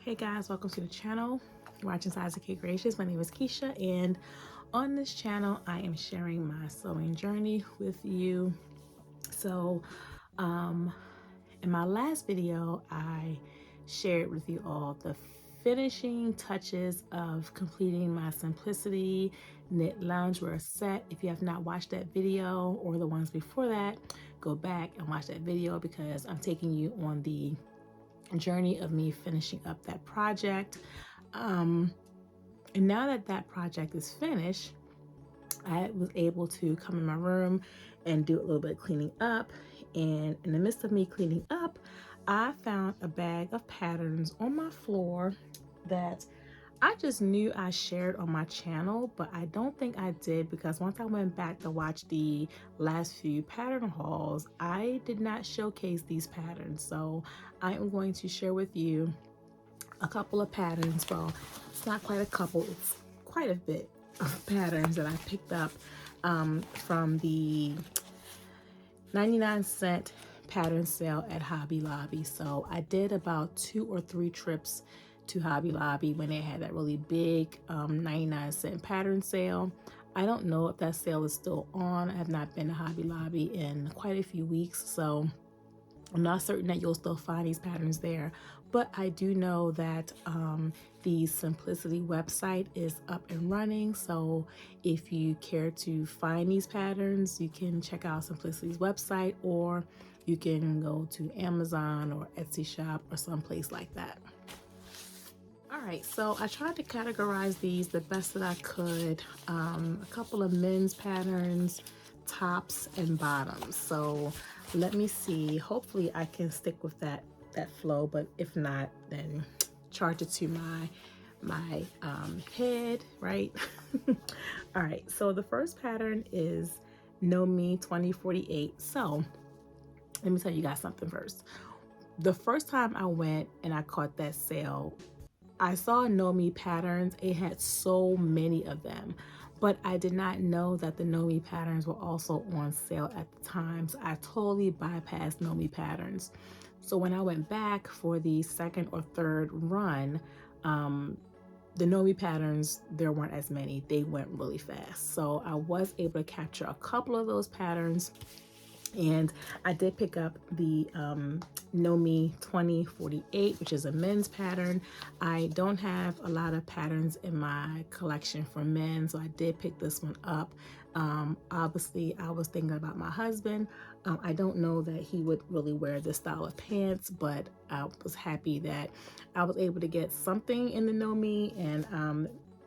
Hey guys, welcome to the channel. You're watching Size of K Gracious. My name is Keisha, and on this channel I am sharing my sewing journey with you. So in my last video I shared with you all the finishing touches of completing my Simplicity knit loungewear set. If you have not watched that video or the ones before that, go back and watch that video because I'm taking you on the journey of me finishing up that project. And now that that project is finished, I was able to come in my room and do a little bit of cleaning up. And in the midst of me cleaning up, I found a bag of patterns on my floor that I just knew I shared on my channel, but I don't think I did because once I went back to watch the last few pattern hauls, I did not showcase these patterns. So I am going to share with you a couple of patterns. Well, it's not quite a couple, it's quite a bit of patterns that I picked up from the 99-cent pattern sale at Hobby Lobby. So I did about 2 or 3 trips to Hobby Lobby when they had that really big 99-cent pattern sale. I don't know if that sale is still on. I have not been to Hobby Lobby in quite a few weeks, so I'm not certain that you'll still find these patterns there, but I do know that the Simplicity website is up and running. So if you care to find these patterns, you can check out Simplicity's website, or you can go to Amazon or Etsy shop or someplace like that. All right, so I tried to categorize these the best that I could. A couple of men's patterns, tops and bottoms. So let me see, hopefully I can stick with that flow, but if not, then charge it to my head, right? All right, so the first pattern is Know Me 2048. So let me tell you guys something first. The first time I went and I caught that sale, I saw Know Me patterns. It had so many of them, but I did not know that the Know Me patterns were also on sale at the time. So I totally bypassed Know Me patterns. So when I went back for the second or third run, the Know Me patterns, there weren't as many. They went really fast. So I was able to capture a couple of those patterns. And I did pick up the Know Me 2048, which is a men's pattern. I don't have a lot of patterns in my collection for men, so I did pick this one up. Obviously, I was thinking about my husband. I don't know that he would really wear this style of pants, but I was happy that I was able to get something in the Know Me, and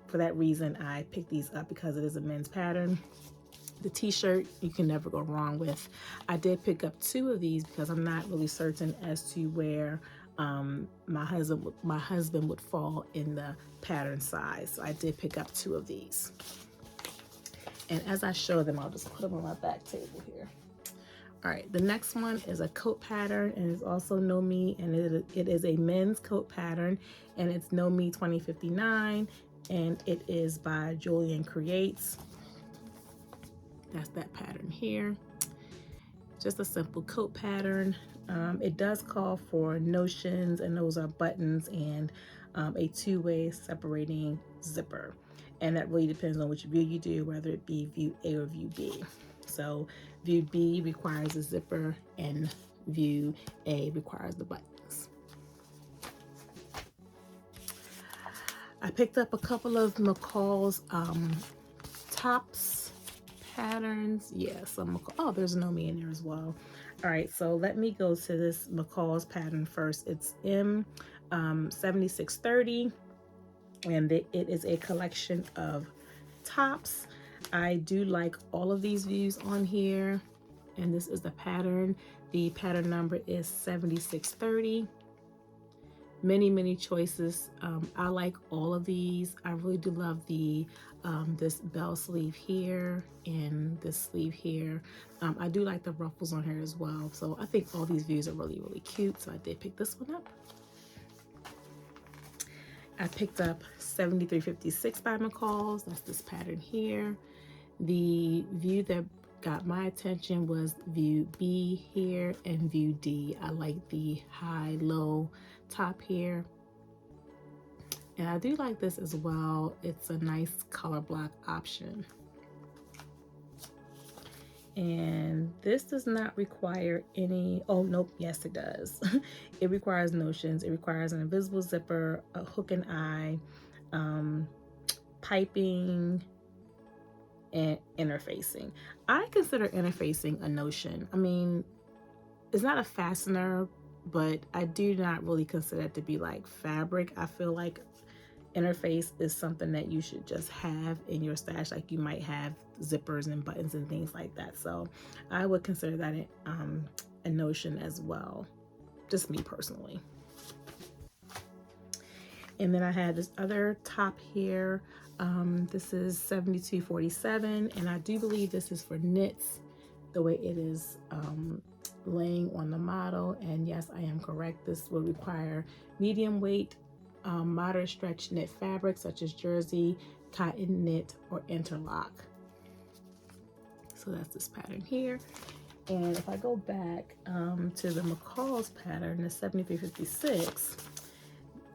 for that reason, I picked these up because it is a men's pattern. The t-shirt you can never go wrong with. I did pick up 2 of these because I'm not really certain as to where my husband would fall in the pattern size. So I did pick up 2 of these. And as I show them, I'll just put them on my back table here. All right, the next one is a coat pattern, and it's also Know Me, and it is a men's coat pattern, and it's Know Me 2059, and it is by Julian Creates. That's that pattern here. Just a simple coat pattern. It does call for notions, and those are buttons and a 2-way separating zipper. And that really depends on which view you do, whether it be view A or view B. So view B requires a zipper and view A requires the buttons. I picked up a couple of McCall's tops patterns. Yeah, some oh, there's Know Me in there as well. All right, so let me go to this McCall's pattern first. It's M 7630, and it is a collection of tops. I do like all of these views on here, and this is the pattern. The pattern number is 7630. Many choices. I like all of these. I really do love the this bell sleeve here and this sleeve here. I do like the ruffles on here as well. So I think all these views are really cute. So I did pick this one up. I picked up 7356 by McCall's. That's this pattern here. The view that got my attention was view B here and view D. I like the high-low top here. And I do like this as well. It's a nice color block option. And this does not require any, oh nope, yes it does. It requires notions. It requires an invisible zipper, a hook and eye, piping, and interfacing. I consider interfacing a notion. I mean, it's not a fastener, but I do not really consider it to be like fabric. I feel like interface is something that you should just have in your stash, like you might have zippers and buttons and things like that. So I would consider that a notion as well, just me personally. And then I had this other top here. This is 7247, and I do believe this is for knits, the way it is laying on the model. And yes, I am correct. This will require medium weight, moderate stretch knit fabric such as jersey, cotton knit, or interlock. So that's this pattern here. And if I go back to the McCall's pattern, the 7356,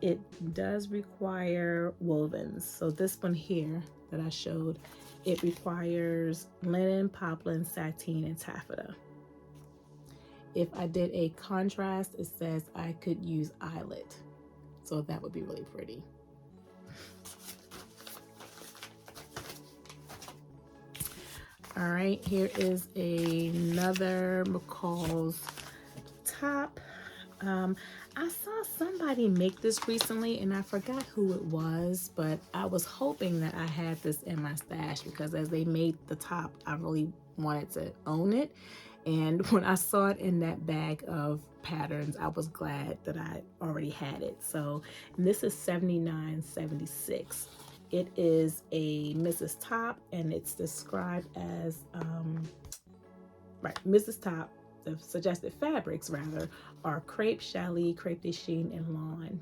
it does require wovens. So this one here that I showed, it requires linen, poplin, sateen, and taffeta. If I did a contrast, it says I could use eyelet. So that would be really pretty. All right, here is another McCall's top. I saw somebody make this recently and I forgot who it was, but I was hoping that I had this in my stash because as they made the top, I really wanted to own it. And when I saw it in that bag of patterns, I was glad that I already had it. So this is 7976. It is a Mrs. Top, and it's described as, Mrs. Top. The suggested fabrics, rather, are crepe, challis, crepe de chine, and lawn.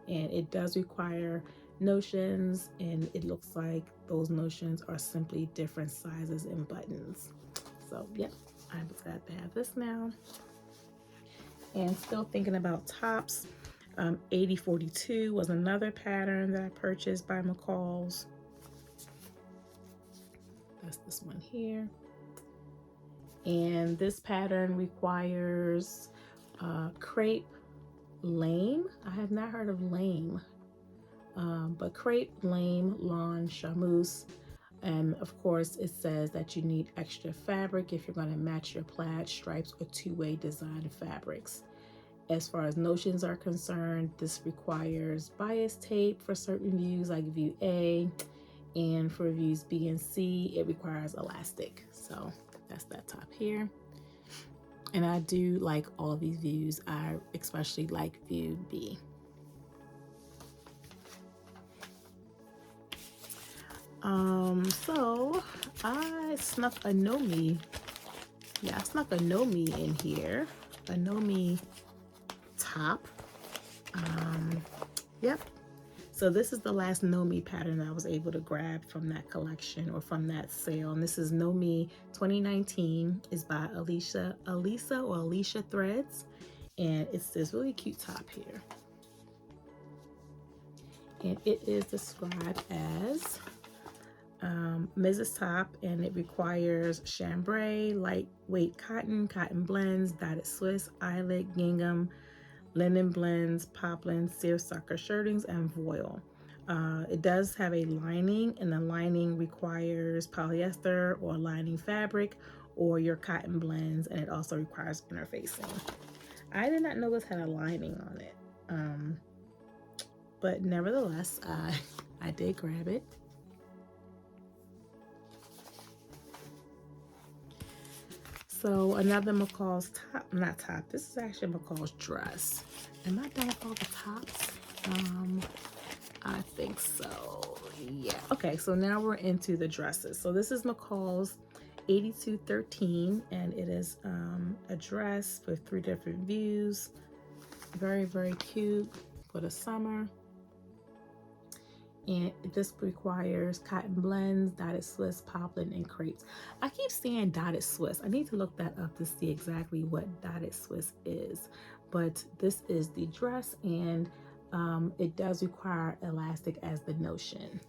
And it does require notions, and it looks like those notions are simply different sizes and buttons. So, yep, I'm glad to have this now. And still thinking about tops, 8042 was another pattern that I purchased by McCall's. That's this one here. And this pattern requires crepe lame. I have not heard of lame, but crepe, lame, lawn, charmeuse. And of course, it says that you need extra fabric if you're going to match your plaid, stripes, or two-way design fabrics. As far as notions are concerned, this requires bias tape for certain views like view A, and for views B and C, it requires elastic. So that's that top here. And I do like all of these views. I especially like view B. So I snuck a Nomi. Yeah, I snuck a Nomi in here. A Nomi top. Yep. So this is the last Nomi pattern that I was able to grab from that collection or from that sale. And this is Nomi 2019. It's by Alicia Threads. And it's this really cute top here. And it is described as Mrs. Top, and it requires chambray, lightweight cotton, cotton blends, dotted Swiss, eyelet, gingham, linen blends, poplin, seersucker shirtings, and voile. It does have a lining, and the lining requires polyester or lining fabric or your cotton blends, and it also requires interfacing. I did not know this had a lining on it, but nevertheless, I did grab it. So another McCall's top, this is actually McCall's dress. Am I done with all the tops? I think so, yeah. Okay, so now we're into the dresses. So this is McCall's 8213, and it is a dress with 3 different views. Very, very cute for the summer. And this requires cotton blends, dotted Swiss, poplin, and crepes. I keep saying dotted Swiss. I need to look that up to see exactly what dotted Swiss is. But this is the dress, and it does require elastic as the notion.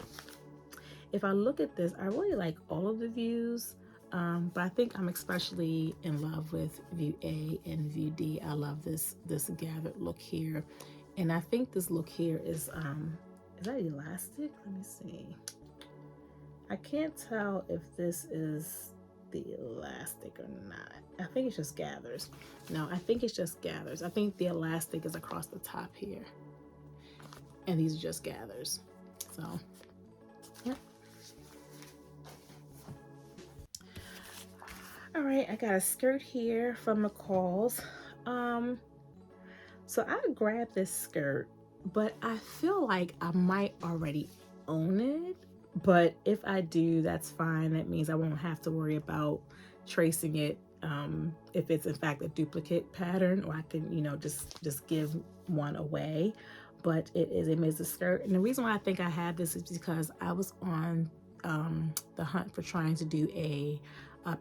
If I look at this, I really like all of the views, but I think I'm especially in love with view A and view D. I love this gathered look here, and I think this look here is that elastic? Let me see. I can't tell if this is the elastic or not. I think it's just gathers. No, I think it's just gathers. I think the elastic is across the top here, and these are just gathers. So, yeah. All right, I got a skirt here from McCall's. So I grabbed this skirt, but I feel like I might already own it. But if I do, that's fine. That means I won't have to worry about tracing it if it's in fact a duplicate pattern, or I can, you know, just give one away. But it is a Mrs. skirt, and the reason why I think I have this is because I was on the hunt for trying to do a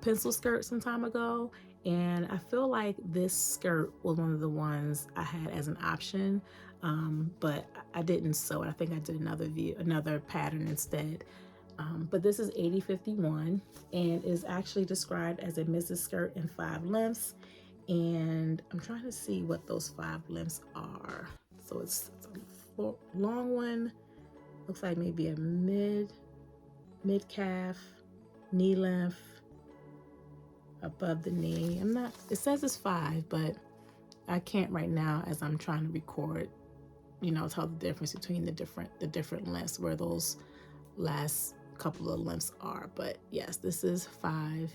pencil skirt some time ago, and I feel like this skirt was one of the ones I had as an option, but I didn't sew it. I think I did another pattern instead. But this is 8051 and is actually described as a Mrs. skirt in 5 lengths, and I'm trying to see what those 5 lengths are. So it's a long one, looks like maybe a mid calf, knee length, above the knee. It says it's 5, but I can't right now as I'm trying to record, you know, tell the difference between the different lengths, where those last couple of lengths are. But yes, this is 5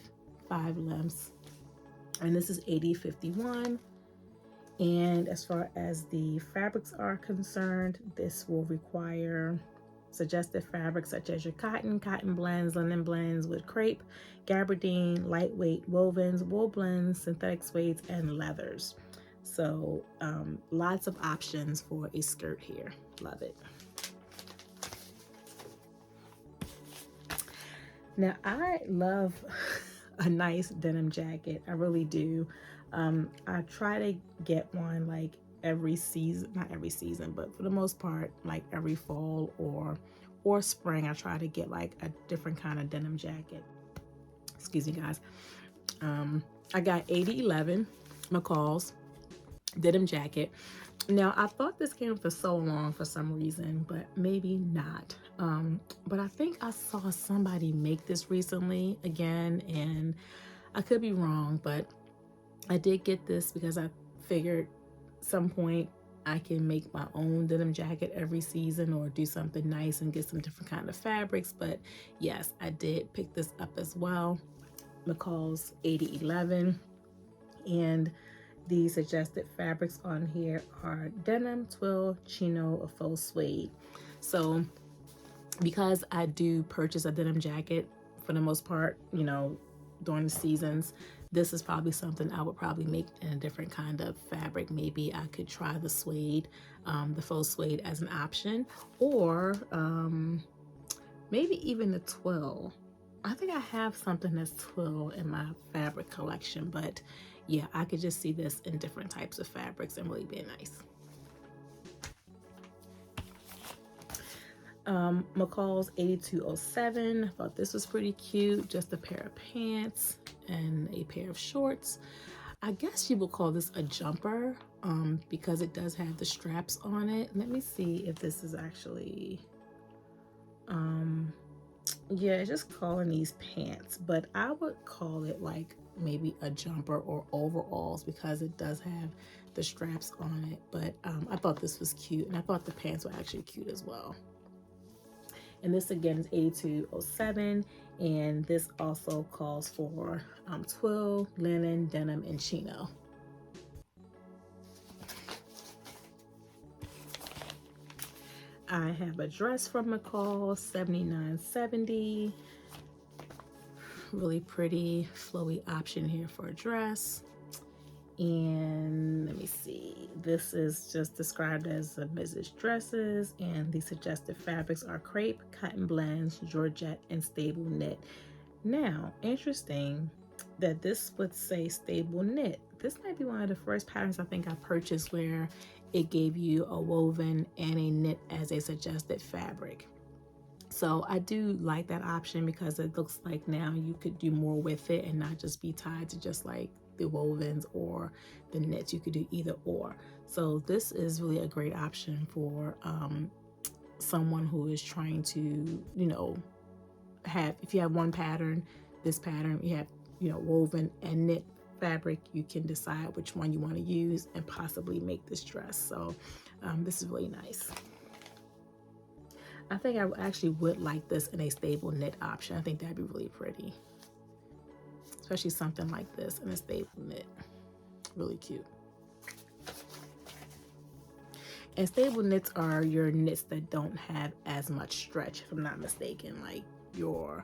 lengths, and this is 8051. And as far as the fabrics are concerned, this will require suggested fabrics such as your cotton blends, linen blends with crepe, gabardine, lightweight wovens, wool blends, synthetic suedes, and leathers. So lots of options for a skirt here. Love it. Now I love a nice denim jacket. I really do. I try to get one like every season, not every season, but for the most part, like every fall or spring, I try to get like a different kind of denim jacket. Excuse me, guys. I got 8011 McCall's denim jacket. Now, I thought this came for so long for some reason, but maybe not. But I think I saw somebody make this recently again, and I could be wrong, but I did get this because I figured some point I can make my own denim jacket every season, or do something nice and get some different kind of fabrics. But yes, I did pick this up as well. McCall's 8011, and the suggested fabrics on here are denim, twill, chino, or faux suede. So because I do purchase a denim jacket for the most part, you know, during the seasons, this is probably something I would probably make in a different kind of fabric. Maybe I could try the suede, the faux suede as an option, or maybe even the twill. I think I have something that's twill in my fabric collection, but yeah, I could just see this in different types of fabrics and really being nice. McCall's 8207. I thought this was pretty cute. Just a pair of pants and a pair of shorts. I guess you would call this a jumper because it does have the straps on it. Let me see if this is actually, yeah, it's just calling these pants, but I would call it like maybe a jumper or overalls because it does have the straps on it. But I thought this was cute, and I thought the pants were actually cute as well. And this again is 8207, and this also calls for twill, linen, denim, and chino. I have a dress from McCall, 7970. Really pretty flowy option here for a dress. And let me see, this is just described as a Mrs. dresses, and the suggested fabrics are crepe, cotton blends, georgette, and stable knit. Now, interesting that this would say stable knit. This might be one of the first patterns I think I purchased where it gave you a woven and a knit as a suggested fabric. So I do like that option because it looks like now you could do more with it and not just be tied to just like the wovens or the knits. You could do either or. So this is really a great option for someone who is trying to, you know, have, if you have one pattern, this pattern, you have, you know, woven and knit fabric, you can decide which one you want to use and possibly make this dress. So this is really nice. I think I actually would like this in a stable knit option. I think that'd be really pretty, especially something like this in a stable knit. Really cute. And stable knits are your knits that don't have as much stretch, if I'm not mistaken, like your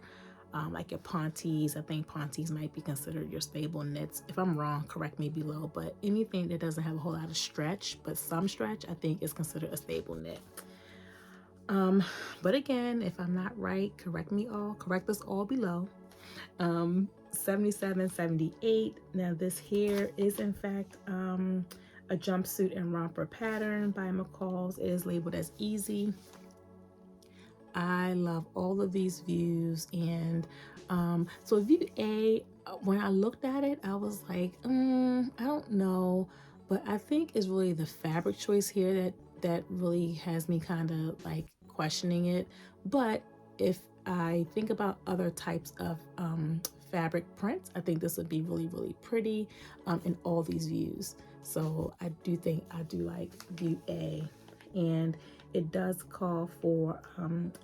pontes. I think pontes might be considered your stable knits. If I'm wrong, correct me below, but anything that doesn't have a whole lot of stretch, but some stretch, I think is considered a stable knit. But again, if I'm not right, correct us all below. 77, 78. Now this here is in fact a jumpsuit and romper pattern by McCall's. It is labeled as easy. I love all of these views, and so view A, when I looked at it, I was like, I don't know, but I think it's really the fabric choice here that really has me kind of like questioning it. But if I think about other types of fabric prints, I think this would be really, really pretty in all these views. So I do think I do like view A, and it does call for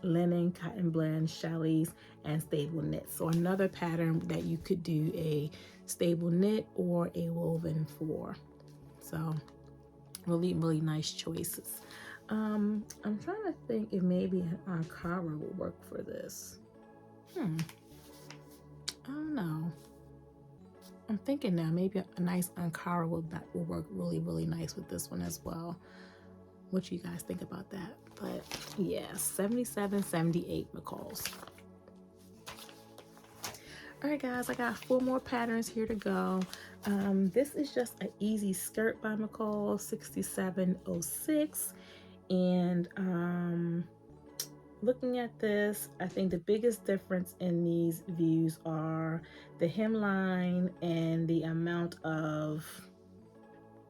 linen, cotton blend, challis, and stable knit. So another pattern that you could do a stable knit or a woven for. So really, really nice choices. I'm trying to think if maybe an Ankara will work for this. I don't know. I'm thinking now maybe a nice Ankara will work really, really nice with this one as well. What do you guys think about that? But yeah, 77, 78 McCall's. All right, guys, I got 4 more patterns here to go. This is just an easy skirt by McCall, 6706. And looking at this, I think the biggest difference in these views are the hemline and the amount of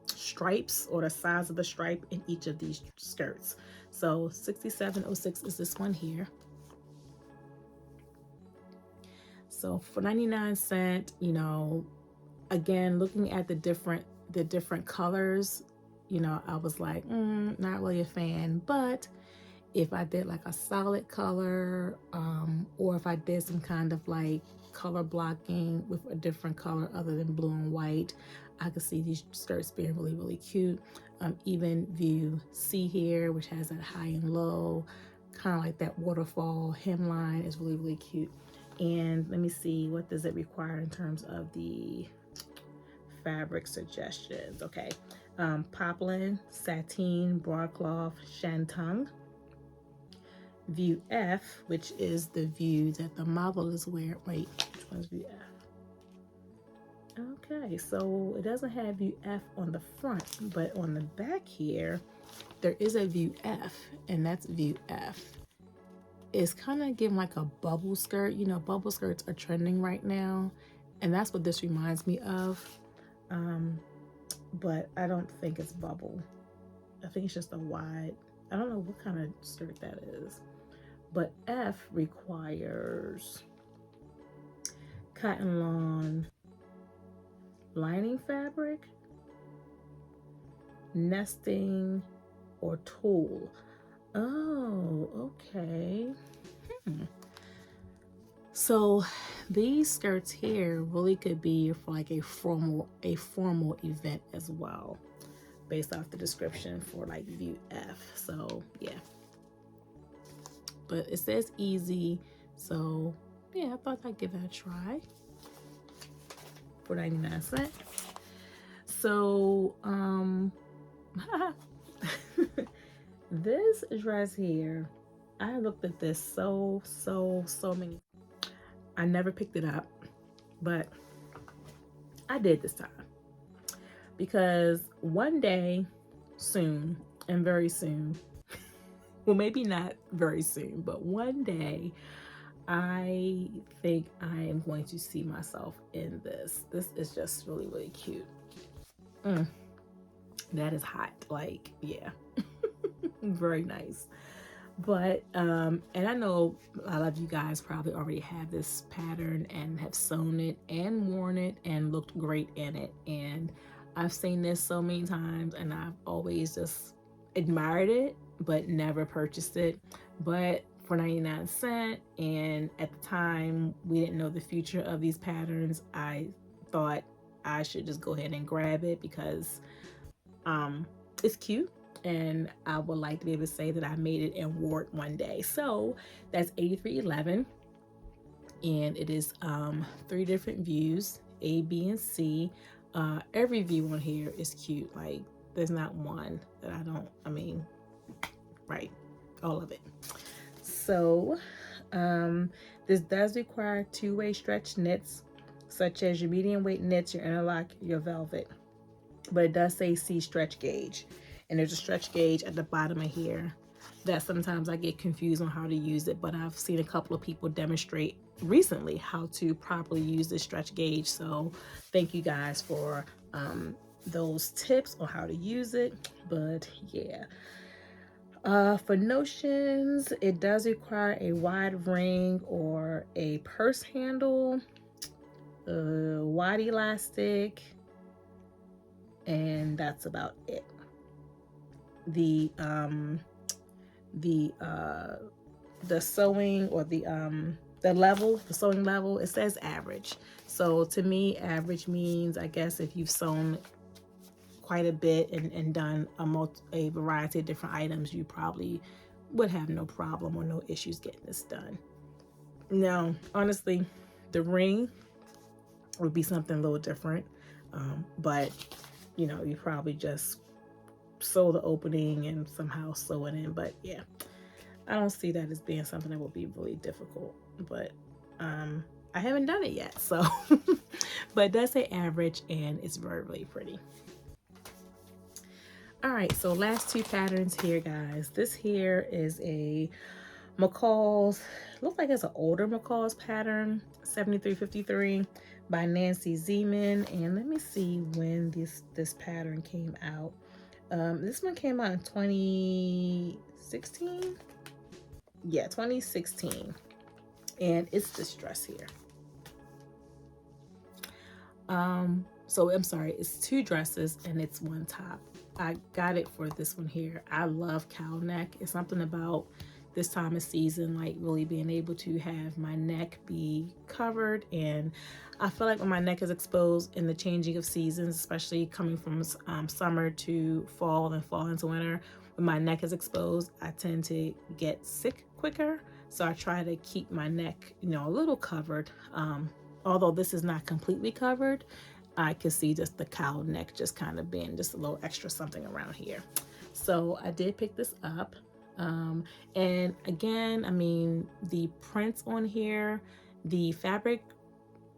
stripes or the size of the stripe in each of these skirts. So 6706 is this one here. So for 99¢, you know, again, looking at the different colors, you know, I was like, not really a fan. But if I did like a solid color, or if I did some kind of like color blocking with a different color other than blue and white, I could see these skirts being really, really cute. Even view C here, which has that high and low, kind of like that waterfall hemline, is really, really cute. And let me see, what does it require in terms of the fabric suggestions? Okay, poplin, sateen, broadcloth, shantung. View F, which is the view that the model is wearing. Wait, which one's view F? Okay, so it doesn't have view F on the front, but on the back here, there is a view F, and that's view F. It's kind of giving like a bubble skirt. You know, bubble skirts are trending right now, and that's what this reminds me of. But I don't think it's bubble. I think it's just a wide, I don't know what kind of skirt that is. But F requires cotton lawn lining fabric, nesting, or tulle. Oh, okay. So these skirts here really could be for like a formal event as well, based off the description for like view F. So yeah, but it says easy, so yeah, I thought I'd give that a try for 99¢. So this dress here, I looked at this so many. I never picked it up, but I did this time because one day soon, and very soon, well, maybe not very soon, but one day, I think I am going to see myself in this. This is just really, really cute. That is hot. Like, yeah. Very nice. But and I know a lot of you guys probably already have this pattern and have sewn it and worn it and looked great in it. And I've seen this so many times and I've always just admired it but never purchased it. But for 99¢, and at the time we didn't know the future of these patterns, I thought I should just go ahead and grab it because it's cute and I would like to be able to say that I made it and wore it one day. So that's 8311, and it is 3 different views, A, B, and C. Every view on here is cute. Like, there's not one that I mean, right, all of it. So this does require 2-way stretch knits, such as your medium weight knits, your interlock, your velvet. But it does say C stretch gauge, and there's a stretch gauge at the bottom of here that sometimes I get confused on how to use it, but I've seen a couple of people demonstrate recently how to properly use this stretch gauge. So thank you guys for those tips on how to use it. But yeah, for notions, it does require a wide ring or a purse handle, wide elastic, and that's about it. The sewing, or the sewing level, it says average. So to me, average means, I guess, if you've sewn quite a bit and done a variety of different items, you probably would have no problem or no issues getting this done. Now, honestly, the ring would be something a little different, but you know, you probably just sew the opening and somehow sew it in. But yeah, I don't see that as being something that will be really difficult, but I haven't done it yet, so but it does say average and it's very, really pretty. All right, so last 2 patterns here, guys. This here is a McCall's, looks like it's an older McCall's pattern, 7353 by Nancy Zeman. And let me see when this pattern came out. This one came out in 2016. Yeah, 2016. And it's this dress here. So I'm sorry, it's 2 dresses and it's 1 top. I got it for this one here. I love cowl neck. It's something about this time of season, like really being able to have my neck be covered. And I feel like when my neck is exposed in the changing of seasons, especially coming from summer to fall and fall into winter, when my neck is exposed, I tend to get sick quicker. So I try to keep my neck, you know, a little covered. Although this is not completely covered, I can see just the cowl neck just kind of being just a little extra something around here. So I did pick this up. And again, I mean, the prints on here, the fabric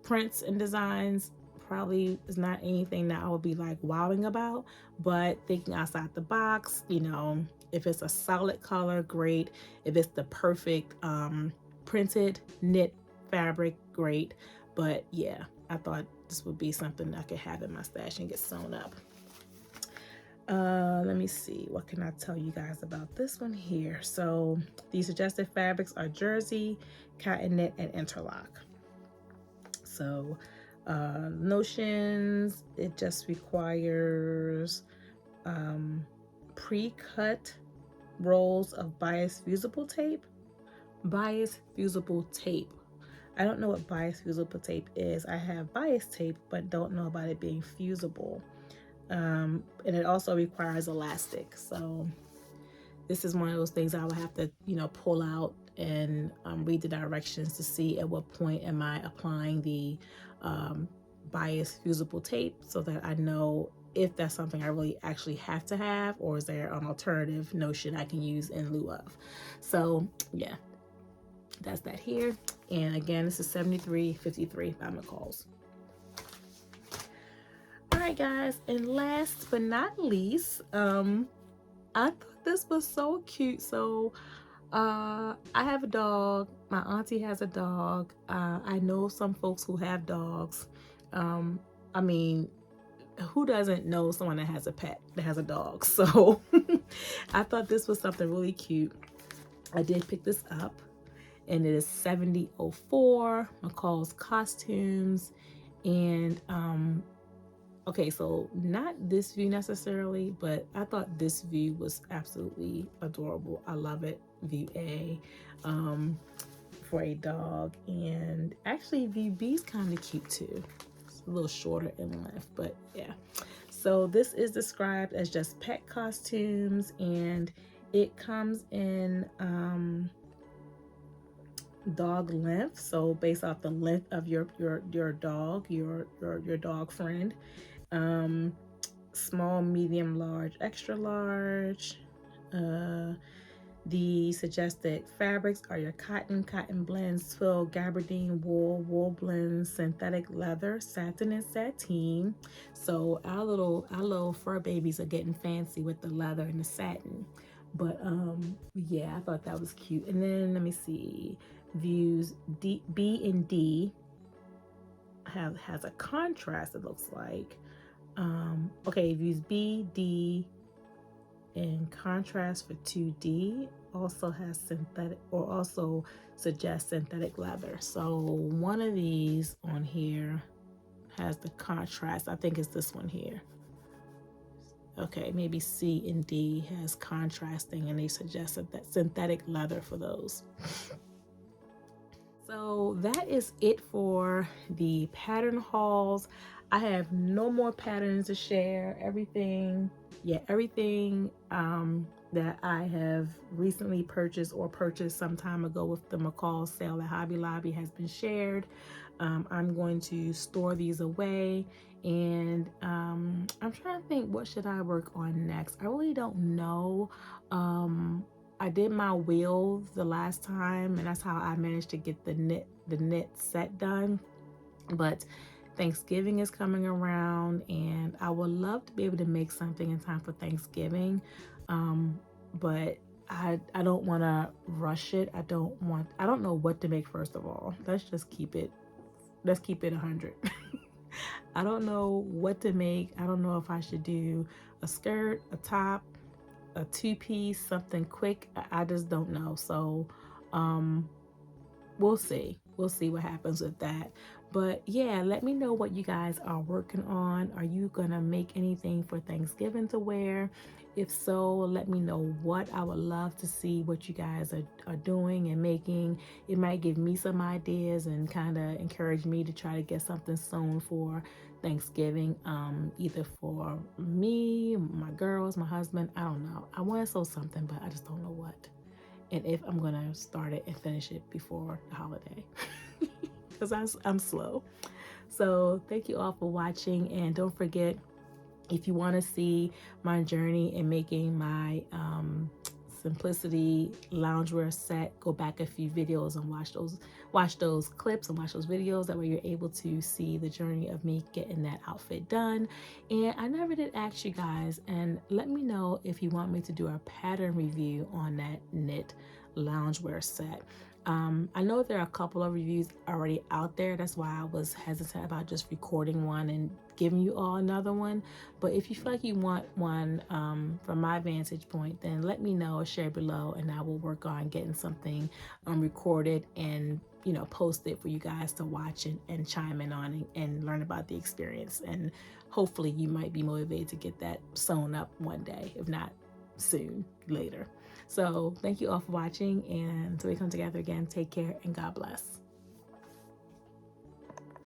prints and designs probably is not anything that I would be like wowing about, but thinking outside the box, you know, if it's a solid color, great. If it's the perfect printed knit fabric, great. But yeah, I thought this would be something I could have in my stash and get sewn up. Let me see, what can I tell you guys about this one here? So the suggested fabrics are jersey, cotton knit, and interlock. So notions, it just requires pre-cut rolls of bias fusible tape. Bias fusible tape. I don't know what bias fusible tape is. I have bias tape, but don't know about it being fusible. And it also requires elastic. So this is one of those things I would have to, you know, pull out and read the directions to see at what point am I applying the bias fusible tape, so that I know if that's something I really actually have to have, or is there an alternative notion I can use in lieu of. So yeah, that's that here. And again, this is 7353 by McCall's. All right, right, guys, and last but not least, I thought this was so cute. So I have a dog. My auntie has a dog. I know some folks who have dogs. I mean, who doesn't know someone that has a pet, that has a dog? So I thought this was something really cute. I did pick this up, and it is 7004 McCall's Costumes. And okay, so not this view necessarily, but I thought this view was absolutely adorable. I love it. View A for a dog, and actually view B is kind of cute too. It's a little shorter in length, but yeah. So this is described as just pet costumes, and it comes in dog length, so based off the length of your dog, your dog friend. Small, medium, large, extra large. The suggested fabrics are your cotton blends, twill, gabardine, wool blends, synthetic leather, satin, and sateen. So our little fur babies are getting fancy with the leather and the satin. But yeah, I thought that was cute. And then let me see, views B and D has a contrast, it looks like. Okay, views B, D, in contrast for 2D also has synthetic, or also suggests synthetic leather. So one of these on here has the contrast. I think it's this one here. Okay, maybe C and D has contrasting, and they suggested that synthetic leather for those. So that is it for the pattern hauls. I have no more patterns to share. Everything that I have recently purchased or purchased some time ago with the McCall sale at Hobby Lobby has been shared. I'm going to store these away, and I'm trying to think, what should I work on next? I really don't know. I did my wheel the last time, and that's how I managed to get the knit set done. But Thanksgiving is coming around, and I would love to be able to make something in time for Thanksgiving. But I don't want to rush it. I don't know what to make. First of all, let's keep it 100. I don't know what to make. I don't know if I should do a skirt, a top, a two-piece, something quick. I just don't know. So we'll see what happens with that. But yeah, let me know what you guys are working on. Are you gonna make anything for Thanksgiving to wear? If so, let me know what. I would love to see what you guys are doing and making. It might give me some ideas and kind of encourage me to try to get something sewn for Thanksgiving, either for me, my girls, my husband. I don't know. I want to sew something, but I just don't know what, and if I'm gonna start it and finish it before the holiday. Because I'm slow. So thank you all for watching, and don't forget, if you want to see my journey in making my Simplicity loungewear set, go back a few videos and watch those clips and watch those videos. That way you're able to see the journey of me getting that outfit done. And I never did ask you guys, and let me know if you want me to do a pattern review on that knit loungewear set. I know there are a couple of reviews already out there. That's why I was hesitant about just recording one and giving you all another one. But if you feel like you want one from my vantage point, then let me know or share below, and I will work on getting something recorded and post it for you guys to watch and chime in on and learn about the experience. And hopefully you might be motivated to get that sewn up one day, if not soon, later. So thank you all for watching, and until we come together again, take care and God bless.